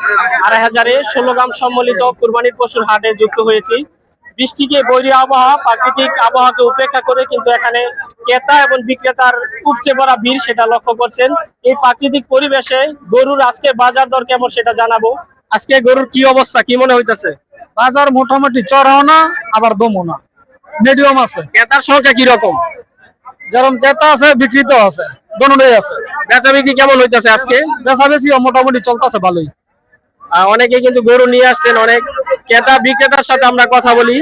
2,500-এ 16 গ্রাম সম্মিলিত কুরবানির পশুর হাটে যুক্ত হয়েছি। বৃষ্টিকে বৈরী আবহাওয়া, প্রাকৃতিক আবহাওয়াকে উপেক্ষা করে কিন্তু এখানে ক্রেতা এবং বিক্রেতার উপচে পড়া ভিড় সেটা লক্ষ্য করছেন। এই প্রাকৃতিক পরিবেশে গরুর আজকে বাজার দর কেমন সেটা জানাবো। আজকে গরুর কি অবস্থা, কি মনে হইতেছে? বাজার মোটামুটি চড়াও না আবার দমও না, মিডিয়াম আছে। ক্রেতার সংখ্যা কি রকম? যেরকম ক্রেতা আছে বিক্রিত আছে, দোনোটাই আছে। বেচা বিক্রি কেমন হইতেছে আজকে? বেচা বেশি মোটামুটি চলতেছে ভালোই। অনেকে কিন্তু গরু নিয়ে আসছেন, অনেক ক্রেতা বিক্রেতার সাথে আমরা কথা বলি।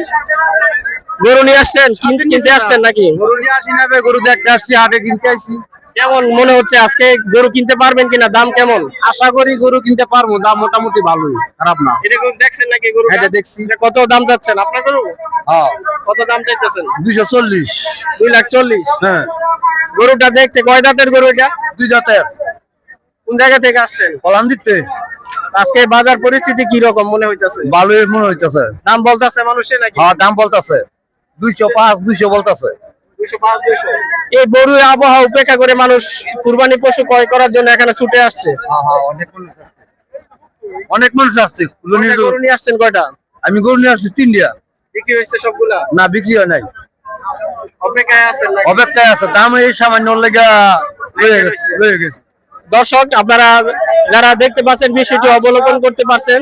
গরু নিয়ে আসছেন, কিনতে আসছেন নাকি? গরু নিয়ে আসি না, গরু দেখতে আসছি, হাটে কিনতে আসছি। কেমন মনে হচ্ছে আজকে গরু কিনতে পারবেন কিনা? দাম কেমন? আশা করি গরু কিনতে পারবো, দাম মোটামুটি ভালোই, খারাপ না। এটা গরু দেখছেন নাকি? গরু এটা দেখছি। কত দাম যাচ্ছেন আপনার গরু? হ্যাঁ, কত দাম চাইতেছেন? 240। 2,40,000। হ্যাঁ। গরুটা দেখতে কয় দাঁতের গরু এটা? 2 জাতের। কোন জায়গা থেকে আসছেন? কলাম দিতে। আজকে বাজার পরিস্থিতি কি রকম মনে হইতাছে? ভালোই মনে হইতাছে। দাম বলতাছে মানুষে নাকি? হ্যাঁ, দাম বলতাছে 205, 200 বলতাছে। 205, 200। এই বড় আবহাওয়া উপেক্ষা করে মানুষ কুরবানি পশু ক্রয় করার জন্য এখানে ছুটে আসছে। হ্যাঁ হ্যাঁ, অনেক মানুষ আসছে। গরু নিয়ে আসছেন কয়টা? আমি গরু নিয়ে আসছি 3টা। বিক্রি হয়েছে সবগুলা? না, বিক্রি হয় নাই, অপেক্ষায় আছেন নাকি? অপেক্ষায় আছে। দাম এই সামান্য লেগা রয়ে গেছে। দর্শক, আপনারা যারা দেখতে পাচ্ছেন বিষয়টি অবলোকন করতে পারছেন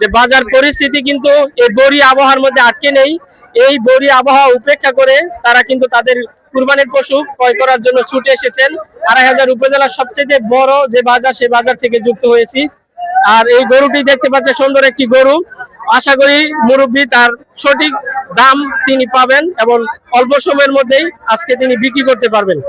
যে বাজার পরিস্থিতি কিন্তু এই বড়ি আবহাওয়ার মধ্যে আটকে নেই। এই বড়ি আবহাওয়া উপেক্ষা করে তারা কিন্তু তাদের কুরবানির পশু ক্রয় করার জন্য ছুটে এসেছেন। 2,500 উপজেলার সবচেয়ে বড় যে বাজার, সেই বাজার থেকে যুক্ত হয়েছি। আর এই গরুটি দেখতে পাচ্ছেন, সুন্দর একটি গরু। আশা করি মুরব্বী তার সঠিক দাম তিনি পাবেন এবং অল্প সময়ের মধ্যেই আজকে তিনি বিক্রি করতে পারবেন।